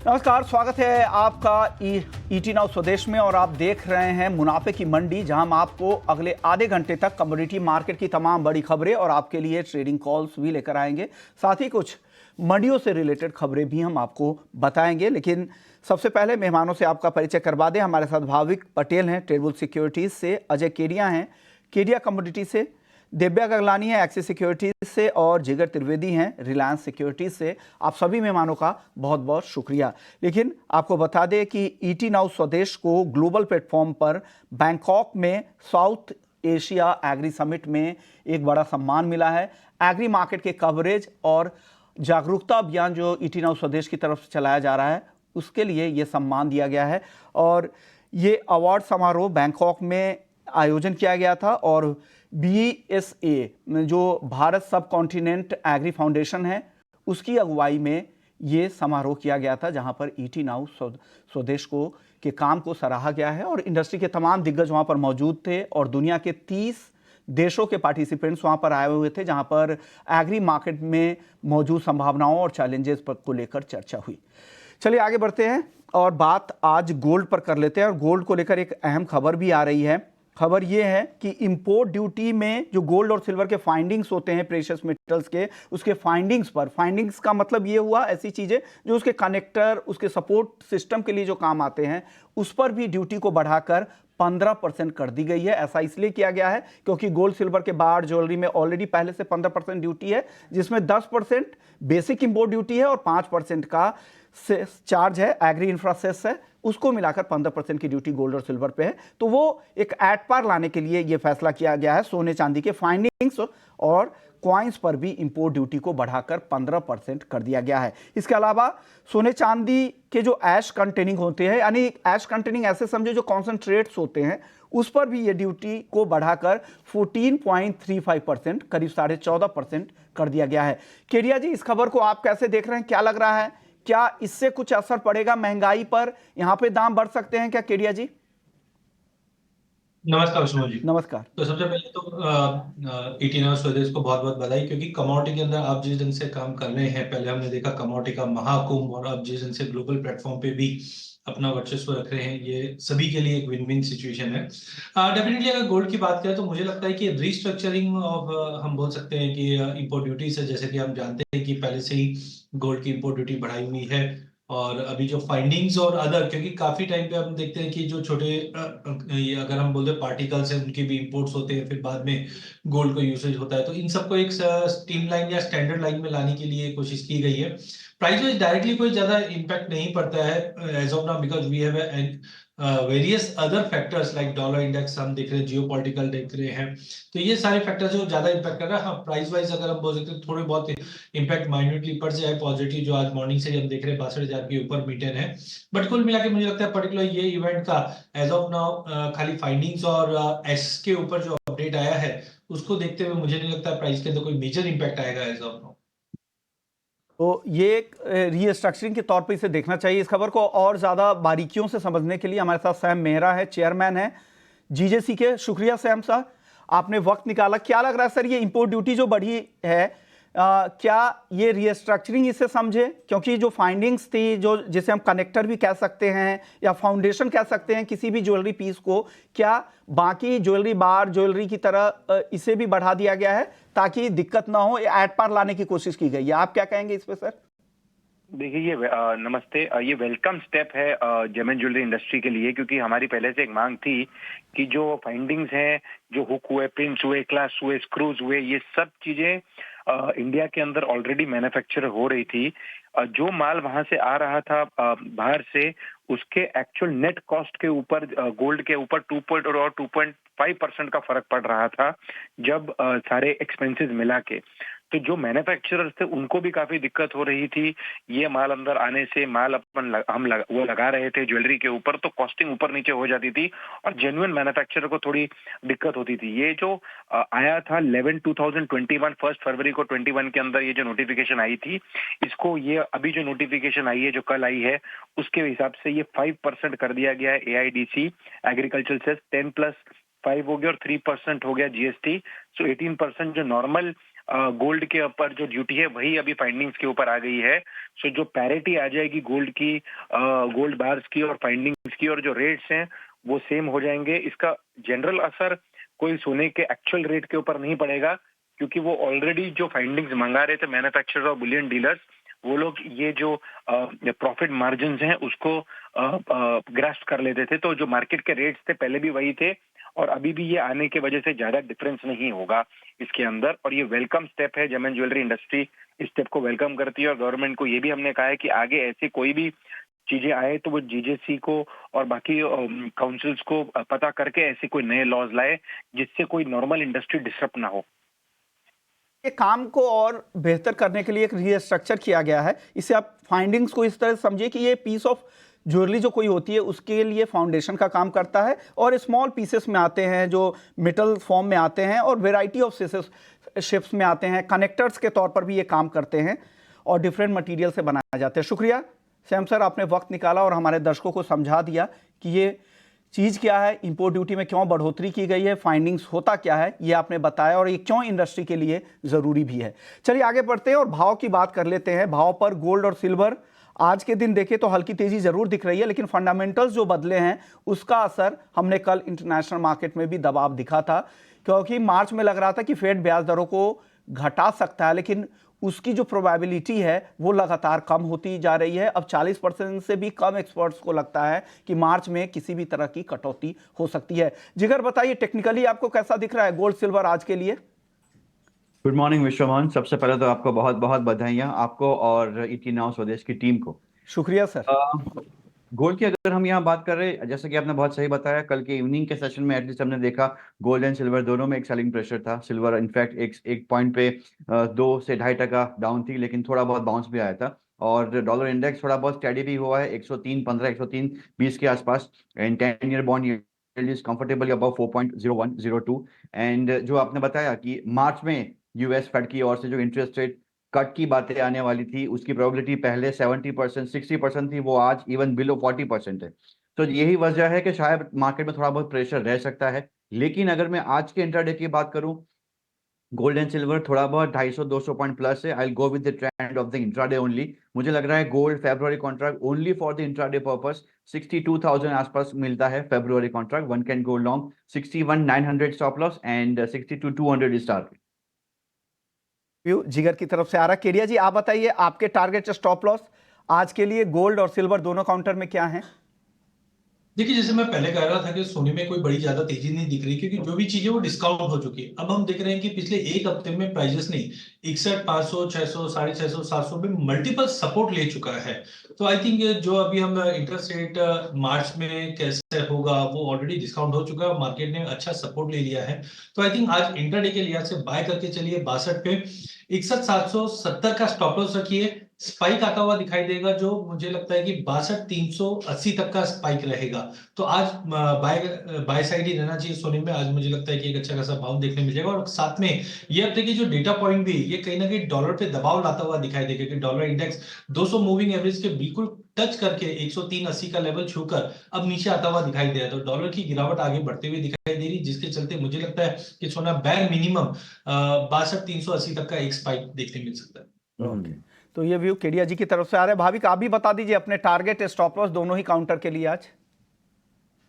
नमस्कार, स्वागत है आपका ईटी नाउ स्वदेश में। और आप देख रहे हैं मुनाफे की मंडी, जहां हम आपको अगले आधे घंटे तक कमोडिटी मार्केट की तमाम बड़ी खबरें और आपके लिए ट्रेडिंग कॉल्स भी लेकर आएंगे। साथ ही कुछ मंडियों से रिलेटेड खबरें भी हम आपको बताएंगे। लेकिन सबसे पहले मेहमानों से आपका परिचय करवा दें। हमारे साथ भाविक पटेल हैं ट्रेडबुल सिक्योरिटीज से, अजय केडिया हैं केडिया कमोडिटी से, दिव्या गगलानी है एक्सिस सिक्योरिटीज से और जिगर त्रिवेदी हैं रिलायंस सिक्योरिटीज से। आप सभी मेहमानों का बहुत बहुत शुक्रिया। लेकिन आपको बता दें कि ईटी नाउ स्वदेश को ग्लोबल प्लेटफॉर्म पर बैंकॉक में साउथ एशिया एग्री समिट में एक बड़ा सम्मान मिला है। एग्री मार्केट के कवरेज और जागरूकता अभियान जो ईटी नाउ स्वदेश की तरफ से चलाया जा रहा है, उसके लिए ये सम्मान दिया गया है। और ये अवार्ड समारोह बैंकॉक में आयोजन किया गया था और BSA जो भारत सब कॉन्टिनेंट एग्री फाउंडेशन है, उसकी अगुवाई में ये समारोह किया गया था, जहां पर ईटी नाउ स्वदेश को के काम को सराहा गया है। और इंडस्ट्री के तमाम दिग्गज वहां पर मौजूद थे और दुनिया के 30 देशों के पार्टिसिपेंट्स वहां पर आए हुए थे, जहां पर एग्री मार्केट में मौजूद संभावनाओं और चैलेंजेस को लेकर चर्चा हुई। चलिए आगे बढ़ते हैं और बात आज गोल्ड पर कर लेते हैं। और गोल्ड को लेकर एक अहम खबर भी आ रही है। खबर यह है कि इंपोर्ट ड्यूटी में जो गोल्ड और सिल्वर के फाइंडिंग्स होते हैं प्रेशियस मेटल्स के, उसके फाइंडिंग्स पर, फाइंडिंग्स का मतलब ये हुआ ऐसी चीजें जो उसके कनेक्टर, उसके सपोर्ट सिस्टम के लिए जो काम आते हैं, उस पर भी ड्यूटी को बढ़ाकर 15% कर दी गई है। ऐसा इसलिए किया गया है क्योंकि गोल्ड सिल्वर के बार ज्वेलरी में ऑलरेडी पहले से 15% ड्यूटी है, जिसमें 10% बेसिक इंपोर्ट ड्यूटी है और 5% का चार्ज है, एग्री इंफ्रा सेस है, उसको मिलाकर 15% की ड्यूटी गोल्ड और सिल्वर पे है। तो वो एक एट पार लाने के लिए यह फैसला किया गया है। सोने चांदी के फाइंडिंग्स और क्वाइंस पर भी इंपोर्ट ड्यूटी को बढ़ाकर 15% कर दिया गया है। इसके अलावा सोने चांदी के जो ऐश कंटेनिंग होते हैं, यानी ऐश कंटेनिंग ऐसे समझो जो कॉन्सेंट्रेट्स होते हैं, उस पर भी ये ड्यूटी को बढ़ाकर 14.35%, करीब 14.5% कर दिया गया है। केडिया जी, इस खबर को आप कैसे देख रहे हैं? क्या लग रहा है, क्या इससे कुछ असर पड़ेगा महंगाई पर? यहां पे दाम बढ़ सकते हैं क्या केडिया जी? नमस्कार विष्णु जी। नमस्कार। तो सबसे पहले तो ईटी नाउ स्वदेश को बहुत बहुत बधाई, क्योंकि कमोडिटी के अंदर आप जिस ढंग से काम कर रहे हैं, पहले हमने देखा कमोडिटी का महाकुंभ, और आप जिस ढंग से ग्लोबल प्लेटफॉर्म पे भी अपना वर्चस्व रख रहे हैं, ये सभी के लिए एक विन विन सिचुएशन है। डेफिनेटली अगर गोल्ड की बात करें तो मुझे लगता है कि रीस्ट्रक्चरिंग ऑफ, हम बोल सकते हैं कि इंपोर्ट ड्यूटीज है। जैसे कि हम जानते हैं कि पहले से ही गोल्ड की इंपोर्ट ड्यूटी बढ़ाई हुई है, और अभी जो फाइंडिंग्स और अदर, क्योंकि काफी टाइम पे हम देखते हैं कि जो छोटे ये अगर हम बोलते हैं पार्टिकल्स हैं, उनके भी इंपोर्ट्स होते हैं, फिर बाद में गोल्ड का यूसेज होता है। तो इन सबको एक स्ट्रीम लाइन या स्टैंडर्ड लाइन में लाने के लिए कोशिश की गई है। प्राइस वाइज डायरेक्टली कोई ज्यादा इम्पैक्ट नहीं पड़ता है as of now, because we have various other factors like dollar index हम देख रहे हैं, जियोपॉलिटिकल देख रहे हैं। तो ये सारे फैक्टर्स जो ज्यादा इम्पैक्ट कर रहा है। हाँ, प्राइस वाइज अगर हम बोल सकते हैं थोड़े बहुत इम्पैक्ट माइन्यूटली पड़ जाए पॉजिटिव, जो आज मॉर्निंग से हम देख रहे हैं 62,000 के ऊपर मीटर है। बट कुल मिला के मुझे लगता है पर्टिकुलर ये इवेंट का एज ऑफ नाउ खाली फाइंडिंग्स और एस के ऊपर जो अपडेट आया है, उसको देखते हुए मुझे नहीं लगता प्राइस के अंदर कोई मेजर इम्पैक्ट आएगा एज ऑफ नाउ। तो ये एक रीस्ट्रक्चरिंग के तौर पे इसे देखना चाहिए। इस खबर को और ज्यादा बारीकियों से समझने के लिए हमारे साथ सैम मेहरा है, चेयरमैन है जीजेसी के। शुक्रिया सैम साहब, आपने वक्त निकाला। क्या लग रहा है सर, ये इंपोर्ट ड्यूटी जो बढ़ी है, क्या ये रीस्ट्रक्चरिंग इसे समझे? क्योंकि जो फाइंडिंग्स थी, जो जिसे हम कनेक्टर भी कह सकते हैं या फाउंडेशन कह सकते हैं किसी भी ज्वेलरी पीस को, क्या बाकी ज्वेलरी बार ज्वेलरी की तरह इसे भी बढ़ा दिया गया है ताकि दिक्कत ना हो, एट पार लाने की कोशिश की गई है? आप क्या कहेंगे इस पे सर? देखिए, ये नमस्ते। ये वेलकम स्टेप है जेमन ज्वेलरी इंडस्ट्री के लिए, क्योंकि हमारी पहले से एक मांग थी कि जो फाइंडिंग्स हैं, जो हुक हुए, पिंस हुए, क्लास हुए, स्क्रूज हुए, ये सब चीजें इंडिया के अंदर ऑलरेडी मैन्युफैक्चर हो रही थी। जो माल वहां से आ रहा था बाहर से, उसके एक्चुअल नेट कॉस्ट के ऊपर, गोल्ड के ऊपर 2.5% का फर्क पड़ रहा था, जब सारे एक्सपेंसेस मिला के। तो जो मैन्युफैक्चरर्स थे उनको भी काफी दिक्कत हो रही थी। ये माल अंदर आने से, माल वो लगा रहे थे ज्वेलरी के ऊपर, तो कॉस्टिंग ऊपर नीचे हो जाती थी और जेन्युइन मैन्युफैक्चरर को थोड़ी दिक्कत होती थी। ये जो आया था 11/2021, 1 फरवरी को 21 के अंदर ये जो नोटिफिकेशन आई थी, इसको ये अभी जो नोटिफिकेशन आई है, जो कल आई है, उसके हिसाब से ये 5% कर दिया गया है। AIDC एग्रीकल्चर सेस 10+5 हो गया और 3% हो गया GST। सो 18% जो नॉर्मल गोल्ड के ऊपर जो ड्यूटी है वही अभी फाइंडिंग्स के ऊपर आ गई है। सो जो पैरिटी आ जाएगी गोल्ड की, गोल्ड बार्स की और फाइंडिंग्स की, और जो रेट्स हैं वो सेम हो जाएंगे। इसका जनरल असर कोई सोने के एक्चुअल रेट के ऊपर नहीं पड़ेगा, क्योंकि वो ऑलरेडी जो फाइंडिंग्स मंगा रहे थे मैन्युफैक्चरर और बुलियन डीलर्स, वो लोग ये जो प्रॉफिट मार्जिन हैं उसको ग्रास्प कर लेते थे। तो जो मार्केट के रेट्स थे पहले भी वही थे, और अभी भी ये आने की वजह से ज्यादा डिफरेंस नहीं होगा इसके अंदर। और ये वेलकम स्टेप है, जेम एंड ज्वेलरी इंडस्ट्री इस स्टेप को वेलकम करती है। और गवर्नमेंट को ये भी हमने कहा है कि आगे ऐसी कोई भी चीजें आए तो वो जीजेसी को और बाकी काउंसिल्स को पता करके ऐसे कोई नए लॉज लाए जिससे कोई नॉर्मल इंडस्ट्री डिस्टर्ब ना हो। ये काम को और बेहतर करने के लिए एक रीस्ट्रक्चर किया गया है। इसे आप फाइंडिंग्स को इस तरह से समझिए कि ये पीस ऑफ ज्वेलरी जो कोई होती है उसके लिए फाउंडेशन का काम करता है, और स्मॉल पीसेस में आते हैं जो मेटल फॉर्म में आते हैं, और वेराइटी ऑफ शेप्स में आते हैं, कनेक्टर्स के तौर पर भी ये काम करते हैं, और डिफरेंट मटेरियल से बनाए जाते हैं। शुक्रिया सैम सर, आपने वक्त निकाला और हमारे दर्शकों को समझा दिया कि ये चीज़ क्या है, इंपोर्ट ड्यूटी में क्यों बढ़ोतरी की गई है, फाइंडिंग्स होता क्या है, ये आपने बताया, और ये क्यों इंडस्ट्री के लिए ज़रूरी भी है। चलिए आगे बढ़ते हैं और भाव की बात कर लेते हैं। भाव पर गोल्ड और सिल्वर आज के दिन देखें तो हल्की तेजी ज़रूर दिख रही है, लेकिन फंडामेंटल्स जो बदले हैं उसका असर हमने कल इंटरनेशनल मार्केट में भी दबाव दिखा था, क्योंकि मार्च में लग रहा था कि फेड ब्याज दरों को घटा सकता है, लेकिन उसकी जो प्रोबेबिलिटी है वो लगातार कम होती जा रही है। अब 40% से भी कम एक्सपर्ट्स को लगता है कि मार्च में किसी भी तरह की कटौती हो सकती है। जिगर बताइए, टेक्निकली आपको कैसा दिख रहा है गोल्ड सिल्वर आज के लिए? गुड मॉर्निंग विश्वमोहन, सबसे पहले तो आपको बहुत बहुत बधाइयाँ, आपको और ईटी नाउ स्वदेश की टीम को। शुक्रिया सर। गोल्ड की अगर हम यहाँ बात कर रहे हैं, जैसे कि आपने बहुत सही बताया, कल के इवनिंग के सेशन में एटलीस्ट हमने देखा गोल्ड एंड सिल्वर दोनों में एक सेलिंग प्रेशर था। सिल्वर इनफैक्ट एक पॉइंट पे 2 से 2.5% डाउन थी, लेकिन थोड़ा बहुत बाउंस भी आया था। और डॉलर इंडेक्स थोड़ा बहुत स्टडी भी हुआ है, 103.15 103.20 के आसपास। And 10 year bond yield is comfortably above 4.0102। And जो आपने बताया कि मार्च में यूएस फेड की ओर से जो इंटरेस्ट रेट कट की बातें आने वाली थी, उसकी प्रोबेबिलिटी पहले 70% 60% थी, वो आज इवन बिलो 40% है। तो यही वजह है कि शायद मार्केट में थोड़ा बहुत प्रेशर रह सकता है। लेकिन अगर मैं आज के इंट्राडे की बात करूं, गोल्ड एंड सिल्वर थोड़ा बहुत 250-200 पॉइंट प्लस है। I go with the trend of the intraday only. मुझे लग रहा है gold February contract only for the intraday purpose 62,000 आसपास मिलता है February contract. One can go long 61,900 stop loss and 62,200 is target. Jigar की तरफ से आ रहा। केडिया जी, आप बताइए आपके टारगेट स्टॉप लॉस आज के लिए गोल्ड और सिल्वर दोनों काउंटर में क्या है? देखिए, जैसे मैं पहले कह रहा था कि सोने में कोई बड़ी ज्यादा तेजी नहीं दिख रही, क्योंकि जो भी चीजें वो डिस्काउंट हो चुकी है। अब हम देख रहे हैं कि पिछले एक हफ्ते में प्राइजेस नहीं 61, 500, 600, 650, 700 में मल्टीपल सपोर्ट ले चुका है। तो आई थिंक जो अभी हम इंटरेस्ट रेट मार्च में कैसे होगा वो ऑलरेडी डिस्काउंट हो चुका है, मार्केट ने अच्छा सपोर्ट ले लिया है। तो आई थिंक आज इंटरडे के लिहाज से बाय करके चलिए 62 पे। 61,770 का स्टॉप लॉस रखिए। स्पाइक आता हुआ दिखाई देगा, जो मुझे लगता है कि 62,380 तक का स्पाइक रहेगा। तो आज बाय साइड ही रहना चाहिए सोने में। आज मुझे लगता है कि एक अच्छा खासा भाव देखने मिल जाएगा। और साथ में ये हफ्ते की जो डेटा पॉइंट भी ये कहीं ना कहीं डॉलर पे दबाव लाता हुआ दिखाई देगा, कि डॉलर इंडेक्स 200 मूविंग एवरेज के बिल्कुल टच करके 103.80 का लेवल छूकर अब नीचे आता हुआ दिखाई दे रहा है। तो डॉलर की गिरावट आगे बढ़ते हुए दिखाई दे रही, जिसके चलते मुझे लगता है कि सोना बैर मिनिमम 62,380 तक का एक स्पाइक देखने मिल सकता है। तो ये व्यू केडिया जी की तरफ से आ रहा है। भाविक, आप भी बता दीजिए अपने टारगेट स्टॉप लॉस दोनों ही काउंटर के लिए आज।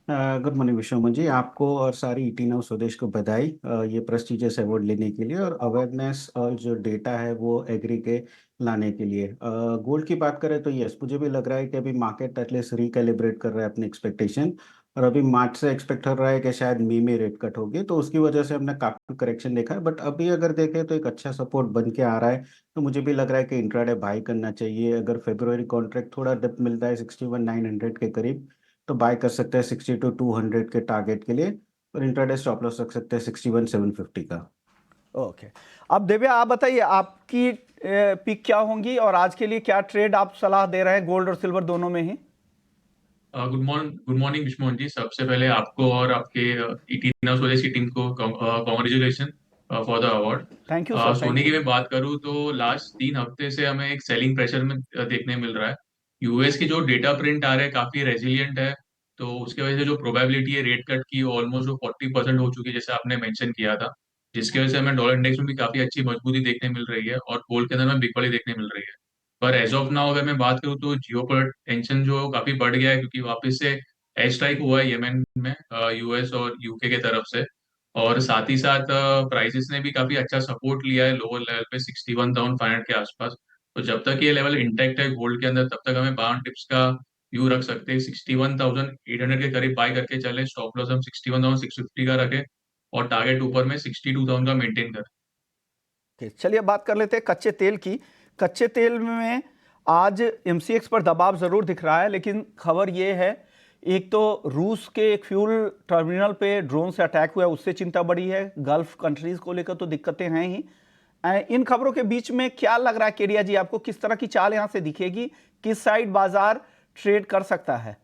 गुड मॉर्निंग विश्वमोहन जी, आपको और सारी ईटी नाउ स्वदेश को बधाई ये प्रेस्टिजियस अवार्ड लेने के लिए और अवेयरनेस और जो डेटा है वो एग्री के लाने के लिए। गोल्ड की बात करें तो यस, मुझे भी लग रहा है कि अभी मार्केट एटलीस्ट रिकैलिब्रेट कर रहा है अपनी एक्सपेक्टेशन, और अभी मार्च से एक्सपेक्ट हो रहा है कि शायद मई में रेट कट होगी, तो उसकी वजह से हमने काफी करेक्शन देखा है। बट अभी अगर देखें तो एक अच्छा सपोर्ट बन के आ रहा है, तो मुझे भी लग रहा है कि इंट्राडे बाई करना चाहिए। अगर फेब्रुअरी कॉन्ट्रैक्ट थोड़ा डिप मिलता है 61,900 के करीब, तो बाय कर सकते हैं 62,200 के टारगेट के लिए, और इंट्राडे स्टॉप लॉस रख सकते हैं 61,750 का। ओके, अब दिव्या आप बताइए आपकी पिक क्या होंगी और आज के लिए क्या ट्रेड आप सलाह दे रहे हैं गोल्ड और सिल्वर दोनों में ही? गुड मॉर्निंग विश्वमोहन जी, सबसे पहले आपको और आपके ईटी नाउ स्वदेश की टीम को congratulation for the award. Thank you sir. सोने की मैं बात करूं तो लास्ट 3 हफ्ते से हमें एक सेलिंग प्रेशर में देखने मिल रहा है। यूएस की जो डेटा प्रिंट आ रहे हैं काफी रेजिलियंट है, तो उसकी वजह से जो प्रोबेबिलिटी है रेट कट की ऑलमोस्ट वो 40% हो चुकी है, जैसे आपने मेंशन किया था, जिसकी वजह से हमें डॉलर इंडेक्स में भी काफी अच्छी मजबूती देखने मिल रही है और गोल्ड के अंदर में बिकवाली देखने मिल रही है। पर एज ऑफ नाउ अगर मैं बात करूँ तो जियो टेंशन जो काफी बढ़ गया है, क्योंकि वापस से एयर स्ट्राइक हुआ है येमेन में यूएस और यूके के तरफ से। और साथ ही साथ प्राइसेस ने भी काफी अच्छा सपोर्ट लिया है लोअर लेवल पे 61,500 के आसपास। तो जब तक ये लेवल इंटैक्ट है गोल्ड के अंदर, तब तक हमें बाउंड टिप्स का व्यू रख सकते हैं। 61,800 के करीब बाय करके चले, स्टॉप लॉस हम 61,650 का रखें और टारगेट ऊपर में 62,000 का मेंटेन करें। चलिए बात कर लेते हैं कच्चे तेल की। कच्चे तेल में आज एमसीएक्स पर दबाव जरूर दिख रहा है, लेकिन खबर ये है, एक तो रूस के एक फ्यूल टर्मिनल पे ड्रोन से अटैक हुआ है, उससे चिंता बढ़ी है। गल्फ कंट्रीज को लेकर तो दिक्कतें हैं ही। इन खबरों के बीच में क्या लग रहा है केडिया जी, आपको किस तरह की चाल यहां से दिखेगी, किस साइड बाजार ट्रेड कर सकता है?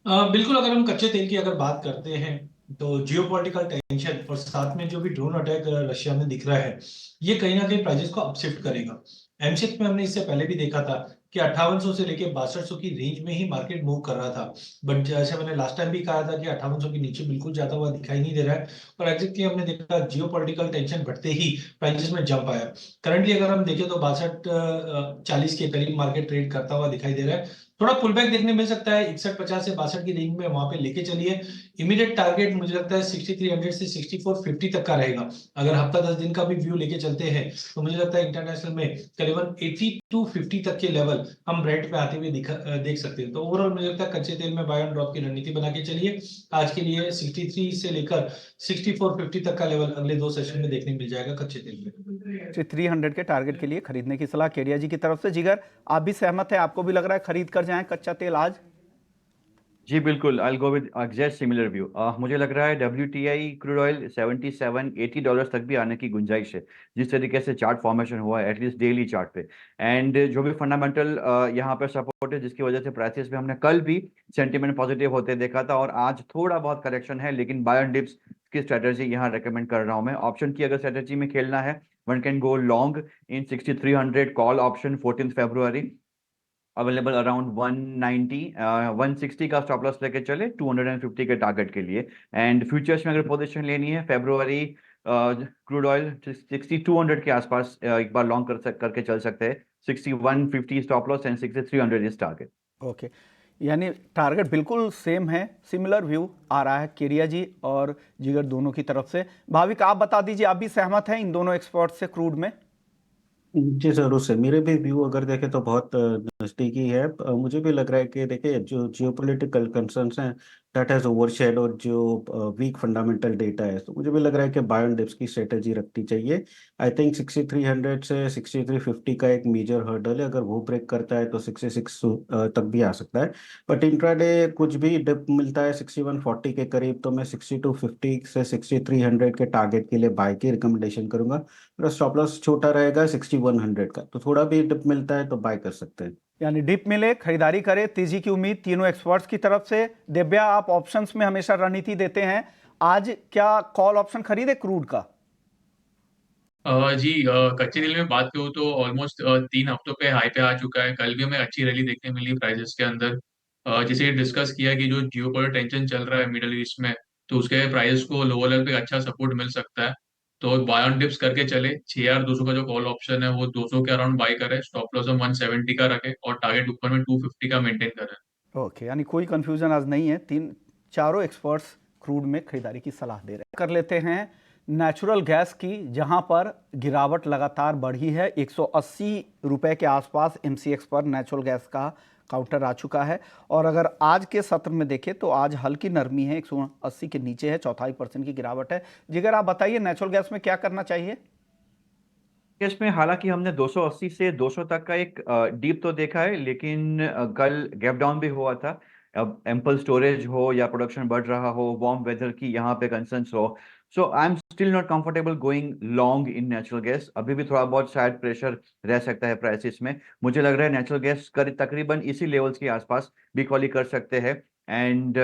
बिल्कुल, अगर हम कच्चे तेल की अगर बात करते हैं तो जियोपॉलिटिकल टेंशन और साथ में जो भी ड्रोन अटैक रशिया में दिख रहा है, ये कहीं ना कहीं प्राइसेस को अपशिफ्ट करेगा। एमसीएक्स में हमने इससे पहले भी देखा था कि 5800 से लेके 6200 की रेंज में ही मार्केट मूव कर रहा था। बट जैसे मैंने लास्ट टाइम भी कहा था कि 5800 के नीचे बिल्कुल जाता हुआ दिखाई नहीं दे रहा है, और एग्जैक्टली हमने देखा जियोपॉलिटिकल टेंशन बढ़ते ही प्राइसेस में जंप आया। करंटली अगर हम देखें तो 62-40 के करीब मार्केट ट्रेड करता हुआ दिखाई दे रहा है। थोड़ा पुल बैक देखने मिल सकता है 61-50 से 62 की रेंज में, वहां पे लेके चलिए। इमीडिएट टारगेट मुझे लगता है 6300 से 6450 तक का रहेगा। अगर हफ्ता 10 दिन का भी व्यू लेके चलते हैं तो मुझे लगता है इंटरनेशनल में करीबन 8250 तक के लेवल हम ब्रेंट पे आते हुए देख सकते हैं। तो ओवरऑल मुझे लगता है कच्चे तेल में बाय एंड ड्रॉप की रणनीति बना के चलिए। आज के लिए 63 से लेकर 6450 तक का लेवल अगले 2 सेशन में देखने मिल जाएगा कच्चे तेल में। 300 के टारगेट के लिए खरीदने की सलाह केडिया जी की तरफ से। जिगर, आप भी सहमत है? आपको भी लग रहा है खरीद कर जाएं कच्चा तेल आज? जी बिल्कुल, I go with exact similar view. मुझे लग रहा है WTI क्रूड ऑयल 77-80 डॉलर्स तक भी आने की गुंजाइश है, जिस तरीके से चार्ट फॉर्मेशन हुआ है एटलीस्ट डेली चार्ट पे। एंड जो भी फंडामेंटल यहाँ पे सपोर्ट है, जिसकी वजह से प्राइसेस में हमने कल भी सेंटीमेंट पॉजिटिव होते देखा था, और आज थोड़ा बहुत करेक्शन है, लेकिन बाय एंड डिप्स की स्ट्रेटेजी यहाँ रेकमेंड कर रहा हूँ मैं। ऑप्शन की अगर स्ट्रेटेजी में खेलना है, one can go long in 6300 call option 14 February, available around 190 160 का स्टॉप लॉस लेके चले 250 के टारगेट के लिए। एंड फ्यूचर्स में अगर पोजीशन लेनी है, फरवरी क्रूड ऑयल 6200 के आसपास एक बार लॉन्ग करके चल सकते हैं। 6150 stop loss and 6300 is target. Okay, यानी टारगेट बिल्कुल सेम है, सिमिलर व्यू आ रहा है केडिया जी और जिगर दोनों की तरफ से। भाविक, आप बता दीजिए, आप भी सहमत हैं इन दोनों एक्सपर्ट से क्रूड में? जी जरूर से, मेरे भी व्यू अगर देखें तो बहुत नजदीकी है। मुझे भी लग रहा है कि देखिए जो जियोपॉलिटिकल कंसर्न्स हैं दैट हैज ओवरशैड, और जो वीक फंडामेंटल डेटा है, तो मुझे भी लग रहा है कि बाय ऑन डिप्स की स्ट्रेटेजी रखनी चाहिए। आई थिंक 6300 से 6350 का एक मेजर हर्डल है, अगर वो ब्रेक करता है तो 66 तक भी आ सकता है। बट इंट्राडे कुछ भी डिप मिलता है 6140 के करीब, तो मैं 6250 से 6300 के टारगेट के लिए बाय की रिकमेंडेशन करूंगा। मेरा स्टॉप लॉस छोटा रहेगा 6100 का, तो थोड़ा भी डिप मिलता है तो बाय कर सकते हैं। यानी डिप मिले खरीदारी करे, तेजी की उम्मीद तीनों एक्सपर्ट्स की तरफ से। दिव्या, आप ऑप्शंस में हमेशा रणनीति देते हैं, आज क्या कॉल ऑप्शन खरीदे क्रूड का? जी, कच्चे तेल में बात करूँ तो ऑलमोस्ट 3 हफ्तों पे हाई पे आ चुका है। कल भी हमें अच्छी रैली देखने मिली प्राइसेस के अंदर। जैसे डिस्कस किया कि जो जियोपॉलिटिकल टेंशन चल रहा है मिडल ईस्ट में, तो उसके प्राइसेस को लोअर लेवल पे अच्छा सपोर्ट मिल सकता है। तो बाय ऑन डिप्स करके चले। 6200 का जो कॉल ऑप्शन है वो 200 के अराउंड बाय करे, स्टॉप लॉस हम 170 का रखे और टारगेट ऊपर में 250 का मेंटेन करें। ओके, यानी कोई कंफ्यूजन आज नहीं है, चारों एक्सपर्ट्स क्रूड में खरीदारी की सलाह दे रहे हैं। कर लेते हैं नेचुरल गैस की, जहां पर गिरावट लगातार बढ़ी है। 180 रुपए के आसपास एमसीएक्स पर नेचुरल गैस का काउंटर आ चुका है। और अगर आज के सत्र में देखें तो आज हल्की नरमी है, 180 के नीचे है, 0.25% की गिरावट है। जिगर, आप बताइए नेचुरल गैस में क्या करना चाहिए? इसमें हालांकि हमने 280 से 200 तक का एक डीप तो देखा है, लेकिन कल गैप डाउन भी हुआ था। अब एम्पल स्टोरेज हो या प्रोडक्शन बढ़ रहा हो, वार्म वेदर की यहाँ पे कंसर्न्स हो, so I am still not comfortable going long in natural gas. अभी भी थोड़ा बहुत शायद प्रेशर रह सकता है प्राइसेस में। मुझे लग रहा है नेचुरल गैस तकरीबन इसी लेवल्स के आसपास बिकॉली कर सकते हैं। एंड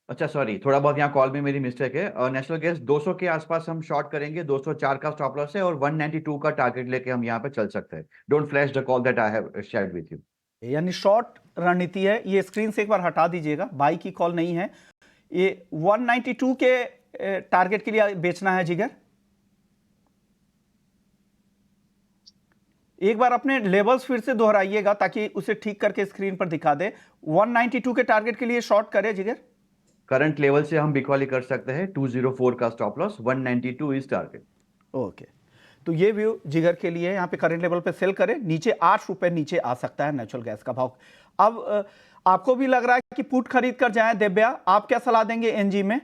अच्छा सॉरी, थोड़ा बहुत यहाँ कॉल में मेरी मिस्टेक है। नेशनल गैस 200 के आसपास हम शॉर्ट करेंगे, 204 का स्टॉप लॉस है और 192 का टारगेट लेके हम यहाँ पे चल सकते हैं। Don't flash the call that I have shared with you. यानी शॉर्ट रणनीति है, ये स्क्रीन से एक बार हटा दीजिएगा, बाई की कॉल नहीं है। ये 192 के टारगेट के लिए बेचना है जिगर? एक बार अपने लेवल्स फिर से दोहराइएगा ताकि उसे ठीक करके स्क्रीन पर दिखा दे। 192 के टारगेट के लिए शॉर्ट करे जिगर? करंट लेवल से हम बिकवाली कर सकते हैं 204 का stop loss, 192 is target. Okay, तो ये व्यू जिगर के लिए यहाँ पे करंट लेवल पे सेल करें, नीचे 8 रुपए नीचे आ सकता है नेचुरल गैस का भाव। अब आपको भी लग रहा है कि पुट खरीद कर जाएं दिव्या, आप क्या सलाह देंगे एनजी में?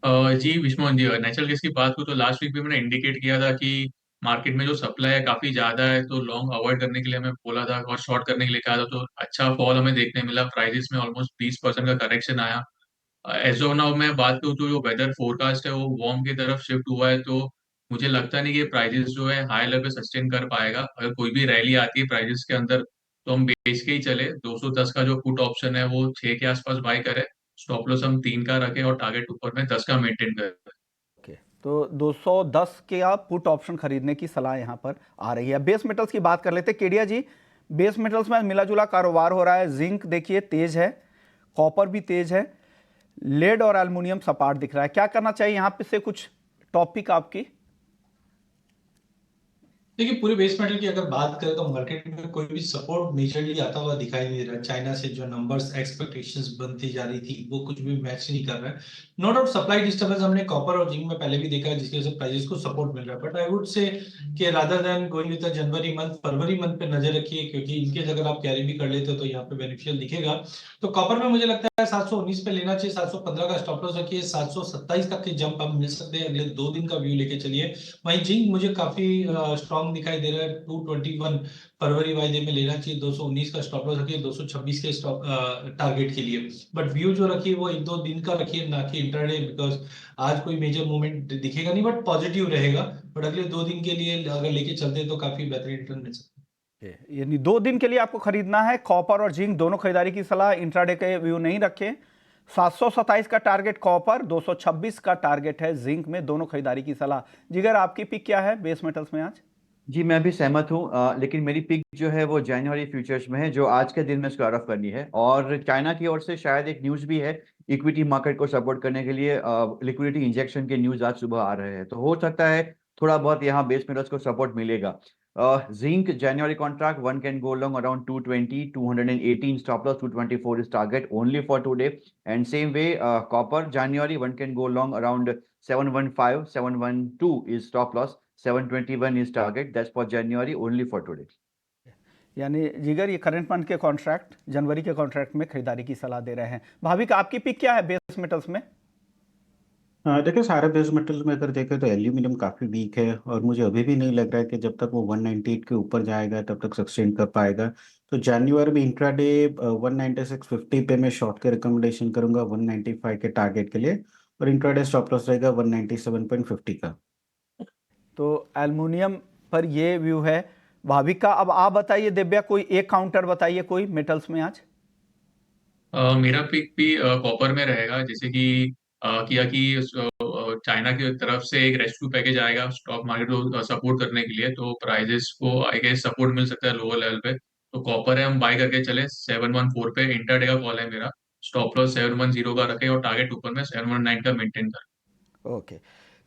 जी विष्णु जी, नेचुरल गैस की बात को तो लास्ट वीक भी मैंने इंडिकेट किया था कि मार्केट में जो सप्लाई है काफी ज्यादा है, तो लॉन्ग अवॉइड करने के लिए हमें बोला था और शॉर्ट करने के लिए कहा था। तो अच्छा फॉल हमें देखने मिला, प्राइसेस में ऑलमोस्ट 20% का करेक्शन आया। एज ऑफ नाउ मैं बात करूँ तो जो वेदर फोरकास्ट है वो वार्म की तरफ शिफ्ट हुआ है, तो मुझे लगता नहीं कि प्राइसेस जो है हाई लेवल पे सस्टेन कर पाएगा। अगर कोई भी रैली आती है प्राइसेस के अंदर तो हम बेच के ही चले। 210 का जो पुट ऑप्शन है वो 6 के आसपास बाय करें, स्टॉप लॉस हम 3 का रखें और टारगेट ऊपर में 10 का मेंटेन करें। ओके, तो 210 के आप पुट ऑप्शन खरीदने की सलाह यहाँ पर आ रही है। बेस मेटल्स की बात कर लेते हैं केडिया जी। बेस मेटल्स में मिला जुला कारोबार हो रहा है। जिंक देखिए तेज है, कॉपर भी तेज है, लेड और एल्युमिनियम सपाट दिख रहा है। क्या करना चाहिए यहाँ पे से कुछ टॉपिक आपकी? देखिए, पूरे बेस मेटल की अगर बात करें तो मार्केट में कोई भी सपोर्ट मेजरली आता हुआ दिखाई नहीं दे रहा है। चाइना से जो नंबर्स एक्सपेक्टेशंस बनती जा रही थी वो कुछ भी मैच नहीं कर रहा है। नो डाउट सप्लाई डिस्टर्बेंस हमने कॉपर और जिंक में पहले भी देखा है, जिसकी वजह से प्राइसेस को सपोर्ट मिल रहा है। बट आई वुड से कि rather than going with January month, February month पे नजर रखिए, क्योंकि इनके अगर आप कैरी भी कर लेते हो तो यहाँ पे बेनिफिशियल दिखेगा। तो कॉपर में मुझे लगता है 719 पे लेना चाहिए, 715 का स्टॉप लॉस रखिए, 727 तक के जंप आप मिल सकते हैं। अगले 2 दिन का व्यू लेके चलिए। वहीं जिंक मुझे काफी स्ट्रॉन्ग दिखाई दे रहा है। 221 फरवरी वाले में लेना चाहिए, 219 का स्टॉप लॉस रखिए, 226 के स्टॉप टारगेट के लिए। बट व्यू जो रखिए वो 1-2 दिन का रखिए, ना कि इंट्राडे, बिकॉज आज कोई मेजर मूवमेंट दिखेगा नहीं, बट पॉजिटिव रहेगा। बट अगले 2 दिन के लिए अगर लेके चलते हैं तो काफी बेहतरीन रिटर्न मिल सकता है। यानी 2 दिन के लिए आपको खरीदना है। कॉपर और जिंक दोनों खरीदारी की सलाह, इंट्राडे के व्यू नहीं रखें। 727 का टारगेट कॉपर, 226 का टारगेट है जिंक में, दोनों खरीदारी की सलाह। जिगर आपकी पिक क्या है बेस मेटल्स में आज? जी मैं भी सहमत हूँ, लेकिन मेरी पिक जो है वो जनवरी फ्यूचर्स में है, जो आज के दिन में स्क्वायर ऑफ करनी है। और चाइना की ओर से शायद एक न्यूज़ भी है इक्विटी मार्केट को सपोर्ट करने के लिए, लिक्विडिटी इंजेक्शन के न्यूज़ आज सुबह आ रहे हैं, तो हो सकता है थोड़ा बहुत यहाँ बेस मेटल्स को सपोर्ट मिलेगा। Zinc January contract one can go long around 220, 218 stop loss, 224 is target only for today. And same way copper January one can go long around 715, 712 is stop loss, 721 is target. That's for January only for today. यानी जिगर ये current month के contract, जनवरी के contract में खरीदारी की सलाह दे रहे हैं। भाविक आपकी पिक क्या है बेस मेटल्स में? देखिए सारे बेस मेटल में अगर देखें तो एल्यूमिनियम काफ़ी वीक है और मुझे अभी भी नहीं लग रहा है कि जब तक वो 198 के ऊपर जाएगा तब तक सस्टेन कर पाएगा। तो जनवरी में इंट्राडे 196.50 पे मैं शॉर्ट के रिकमेंडेशन करूंगा 195 के टारगेट के लिए, और इंट्राडे स्टॉप लॉस रहेगा 197.50 का। तो एल्युमिनियम पर ये व्यू है भाविक का। अब आप बताइए दिव्या, कोई एक काउंटर बताइए कोई मेटल्स में आज। मेरा पिक भी कॉपर में रहेगा, जैसे कि किया कि चाइना की तरफ से एक रेस्क्यू पैकेज आएगा स्टॉक मार्केट को सपोर्ट करने के लिए, तो प्राइजेस को आई गेस सपोर्ट मिल सकता है लोअर लेवल पे। तो कॉपर है हम बाय करके चले 714 पे, इंटरडे का कॉल है मेरा। स्टॉप लॉस 710 का रखे और टारगेट ऊपर में 719 का मेंटेन करें। ओके,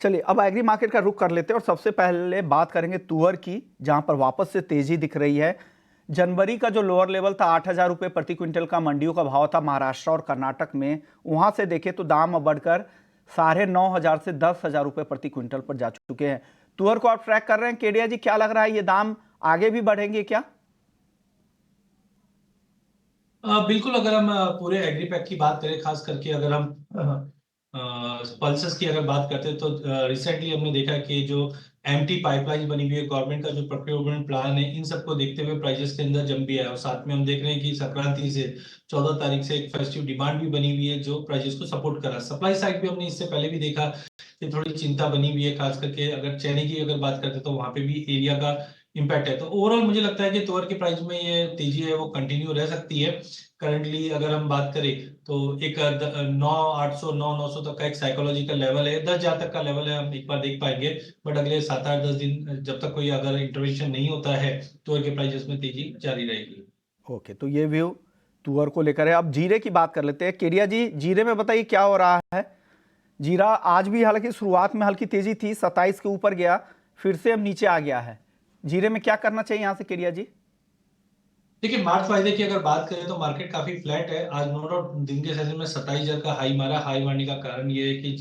चलिए अब एग्री मार्केट का रुख कर लेते हैं और सबसे पहले बात करेंगे तुअर की, जहां पर वापस से तेजी दिख रही है। जनवरी का जो लोअर लेवल था 8,000 रुपये प्रति क्विंटल का मंडियों का भाव था महाराष्ट्र और कर्नाटक में, वहां से देखें तो दाम अब बढ़कर 9,500 से 10,000 रुपये प्रति क्विंटल पर जा चुके हैं। तुअर को आप ट्रैक कर रहे हैं केडिया जी, क्या लग रहा है ये दाम आगे भी बढ़ेंगे क्या? बिल्कुल, अगर हम पूरे एग्री पैक की बात करें, खास करके अगर हम पल्सेस की अगर बात करते हैं तो रिसेंटली हमने देखा कि जो एम्प्टी पाइपलाइन बनी हुई है, गवर्नमेंट का जो प्रोक्योरमेंट प्लान है, इन सबको देखते हुए प्राइसेस के अंदर जंप भी आया। और साथ में हम देख रहे हैं कि संक्रांति से 14 तारीख से एक फेस्टिव डिमांड भी बनी हुई है जो प्राइसेस को सपोर्ट कर रहा है। सप्लाई साइड भी हमने इससे पहले भी देखा कि थोड़ी चिंता बनी हुई है, खास करके अगर चैनी की अगर बात करते हैं तो वहां पे भी एरिया का इम्पैक्ट है। तो ओवरऑल मुझे लगता है कि तुअर के प्राइस में ये तेजी है वो कंटिन्यू रह सकती है। करंटली अगर हम बात करें तो एक 9,800 9,900 तक का एक साइकोलॉजिकल लेवल है, 10,000 तक का लेवल है, हम एक बार देख पाएंगे। बट अगले 7-8-10 दिन जब तक कोई अगर इंटरवेंशन नहीं होता है तो के प्राइसेस में तेजी जारी रहेगी। ओके, तो ये व्यू तुअर को लेकर है। अब जीरे की बात कर लेते हैं केडिया जी, जीरे में बताइए क्या हो रहा है? जीरा आज भी हालांकि शुरुआत में हल्की तेजी थी, 27 के ऊपर गया, फिर से अब नीचे आ गया है। जीरे में क्या करना चाहिए यहाँ से केरिया जी? देखिए मार्च वायदे की अगर बात करें तो मार्केट काफी फ्लैट है। आज नो डाउट दिन के सेशन में 27,000 का हाई मारा। हाई मारने का कारण ये है कि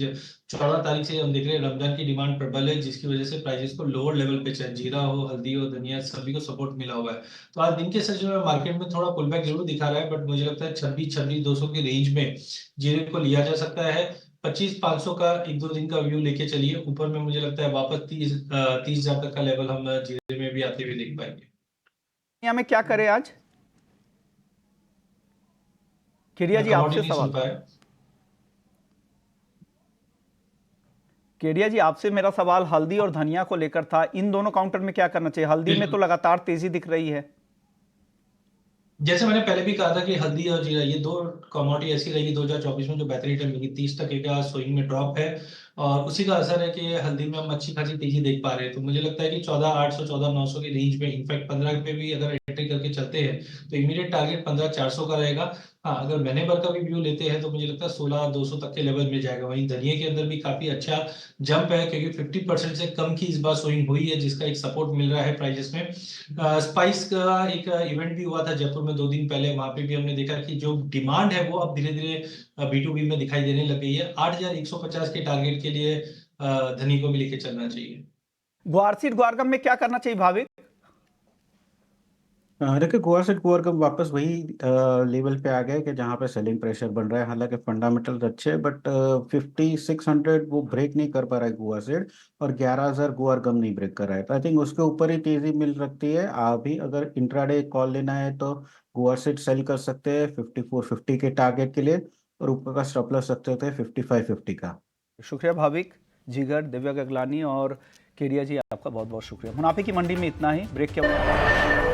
14 तारीख से हम देख रहे हैं रमजान की डिमांड प्रबल है, जिसकी वजह से प्राइसेस को लोअर लेवल पे चाहे जीरा हो, हल्दी हो, धनिया, सभी को सपोर्ट मिला हुआ है। तो आज दिन के सेशन में मार्केट में थोड़ा पुल बैक जरूर दिखा रहा है, बट मुझे लगता है 26,200 की रेंज में जीरे को लिया जा सकता है। 25,500 का एक दो दिन का व्यू लेके चलिए। ऊपर में मुझे लगता है वापस 30,000 तक का लेवल हम जीरे में भी आते हुए देख पाएंगे। यहाँ में क्या करें आज? केरिया जी आपसे सवाल। केरिया जी आपसे मेरा सवाल हल्दी और धनिया को लेकर था। इन दोनों काउंटर में क्या करना चाहिए? हल्दी में तो लगातार तेजी दिख रही है। जैसे मैंने पहले भी कहा था कि हल्दी और जीरा ये दो कमोडिटी ऐसी रहेगी 2024 में जो बेहतरीन रिटर्न मिलेगी। 30% का स्विंग में ड्रॉप है और उसी का असर है कि हल्दी में हम अच्छी खासी तेजी देख पा रहे हैं। तो मुझे लगता है कि 14,800 14,900 की रेंज में, इनफैक्ट 15 पे भी अगर एंट्री करके चलते हैं तो इमीडिएट टारगेट 15,400 का रहेगा। हाँ, अगर महीने भर का भी व्यू लेते हैं तो मुझे लगता है 16,200 तक के लेवल में जाएगा। वहीं धनिया के अंदर भी काफी अच्छा जंप है, क्योंकि 50% से कम की इस बार स्विंग हुई है, जिसका एक सपोर्ट मिल रहा है प्राइजेस में। स्पाइस का एक इवेंट भी हुआ था जयपुर में 2 दिन पहले। वहां पे भी हमने देखा कि जो डिमांड है वो अब धीरे धीरे B2B में दिखाई देने लग गई है। 8,150 के टारगेट के लिए धनी को भी लेके चलना चाहिए। ग्वारसीड ग्वारगम में क्या करना चाहिए भाविक? देखिए ग्वारसीड ग्वारगम वापस वही लेवल पे आ गए कि जहाँ पे सेलिंग प्रेशर बन रहा है। हालांकि फंडामेंटल्स अच्छे हैं, बट 5600 वो ब्रेक नहीं कर पा रहा है ग्वारसीड, और 11,000 ग्वारगम नहीं ब्रेक कर रहा है। तो आई थिंक उसके ऊपर ही तेजी मिल सकती है। अभी अगर इंट्राडे कॉल लेना है तो ग्वारसीड सेल कर सकते हैं 5450 के टारगेट के लिए, और ऊपर का स्टॉप लॉस रख सकते हैं 5550 का। शुक्रिया भाविक, जिगर, दिव्या गगलानी और केरिया जी, आपका बहुत बहुत शुक्रिया। मुनाफे की मंडी में इतना ही। ब्रेक के